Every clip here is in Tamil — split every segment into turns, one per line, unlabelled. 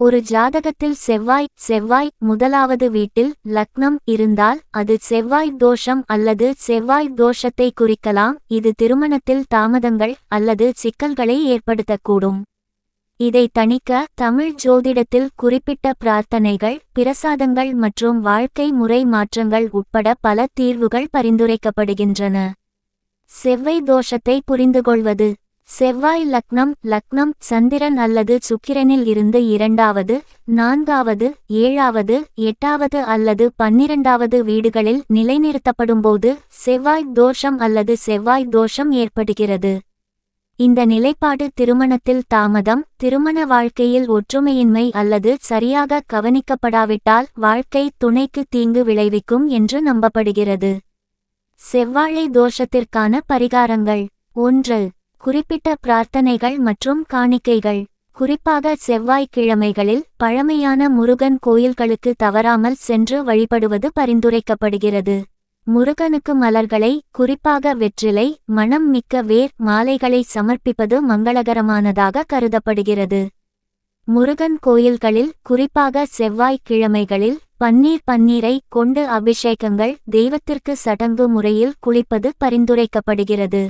ஒரு ஜாதகத்தில் செவ்வாய் முதலாவது வீட்டில் லக்னம் இருந்தால் அது செவ்வாய் தோஷம் அல்லது செவ்வாய் தோஷத்தை குறிக்கலாம். இது திருமணத்தில் தாமதங்கள் அல்லது சிக்கல்களை ஏற்படுத்தக்கூடும். இதை தணிக்க தமிழ் ஜோதிடத்தில் குறிப்பிட்ட பிரார்த்தனைகள், பிரசாதங்கள் மற்றும் வாழ்க்கை முறை மாற்றங்கள் உட்பட பல தீர்வுகள் பரிந்துரைக்கப்படுகின்றன. செவ்வாய் தோஷத்தை புரிந்துகொள்வது. செவ்வாய் லக்னம் சந்திரன் அல்லது சுக்கிரனில் இருந்து 2வது, 4வது, 7வது, 8வது அல்லது 12வது வீடுகளில் நிலைநிறுத்தப்படும்போது செவ்வாய் தோஷம் அல்லது செவ்வாய் தோஷம் ஏற்படுகிறது. இந்த நிலைப்பாடு திருமணத்தில் தாமதம், திருமண வாழ்க்கையில் ஒற்றுமையின்மை அல்லது சரியாக கவனிக்கப்படாவிட்டால் வாழ்க்கை துணைக்கு தீங்கு விளைவிக்கும் என்று நம்பப்படுகிறது. செவ்வாழை தோஷத்திற்கான பரிகாரங்கள். 1. குறிப்பிட்ட பிரார்த்தனைகள் மற்றும் காணிக்கைகள். குறிப்பாக செவ்வாய்க்கிழமைகளில் பழமையான முருகன் கோயில்களுக்கு தவறாமல் சென்று வழிபடுவது பரிந்துரைக்கப்படுகிறது. முருகனுக்கு மலர்களை, குறிப்பாக வெற்றிலை, மணம் மிக்க வேர் மாலைகளை சமர்ப்பிப்பது மங்களகரமானதாக கருதப்படுகிறது. முருகன் கோயில்களில் குறிப்பாக செவ்வாய்க்கிழமைகளில் பன்னீரை கொண்டு அபிஷேகங்கள், தெய்வத்திற்கு சடங்கு முறையில் குளிப்பது பரிந்துரைக்கப்படுகிறது.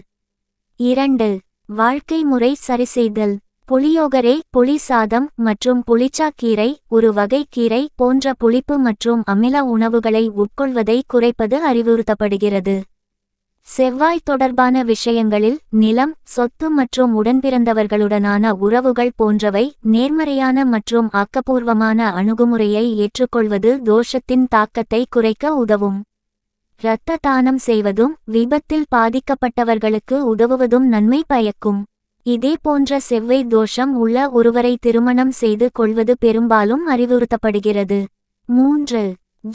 2. வாழ்க்கை முறை சரிசெய்தல். புளியோகரை, புளி சாதம் மற்றும் புளிச்சாக்கீரை, ஒரு வகை கீரை போன்ற புளிப்பு மற்றும் அமில உணவுகளை உட்கொள்வதை குறைப்பது அறிவுறுத்தப்படுகிறது. செவ்வாய் தொடர்பான விஷயங்களில் நிலம், சொத்து மற்றும் உடன்பிறந்தவர்களுடனான உறவுகள் போன்றவை நேர்மறையான மற்றும் ஆக்கப்பூர்வமான அணுகுமுறையை ஏற்றுக்கொள்வது தோஷத்தின் தாக்கத்தை குறைக்க உதவும். இரத்த தானம் செய்வதும் விபத்தில் பாதிக்கப்பட்டவர்களுக்கு உதவுவதும் நன்மை பயக்கும். இதே போன்ற செவ்வாய் தோஷம் உள்ள ஒருவரை திருமணம் செய்து கொள்வது பெரும்பாலும் அறிவுறுத்தப்படுகிறது. 3.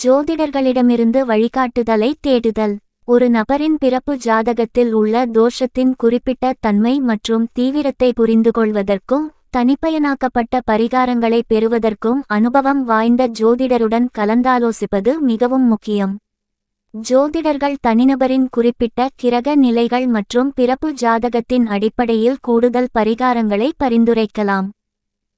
ஜோதிடர்களிடமிருந்து வழிகாட்டுதலை தேடுதல். ஒரு நபரின் பிறப்பு ஜாதகத்தில் உள்ள தோஷத்தின் குறிப்பிட்ட தன்மை மற்றும் தீவிரத்தை புரிந்துகொள்வதற்கும் தனிப்பயனாக்கப்பட்ட பரிகாரங்களை பெறுவதற்கும் அனுபவம் வாய்ந்த ஜோதிடருடன் கலந்தாலோசிப்பது மிகவும் முக்கியம். ஜோதிடர்கள் தனிநபரின் குறிப்பிட்ட கிரக நிலைகள் மற்றும் பிறப்பு ஜாதகத்தின் அடிப்படையில் கூடுதல் பரிகாரங்களை பரிந்துரைக்கலாம்.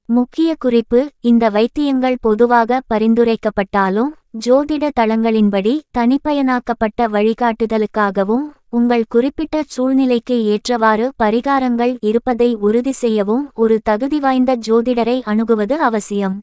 முக்கிய குறிப்பு: இந்த வைத்தியங்கள் பொதுவாக பரிந்துரைக்கப்பட்டாலும் ஜோதிட தளங்களின்படி தனிப்பயனாக்கப்பட்ட வழிகாட்டுதலுக்காகவும் உங்கள் குறிப்பிட்ட சூழ்நிலைக்கு ஏற்றவாறு பரிகாரங்கள் இருப்பதை உறுதி செய்யவும் ஒரு தகுதிவாய்ந்த ஜோதிடரை அணுகுவது அவசியம்.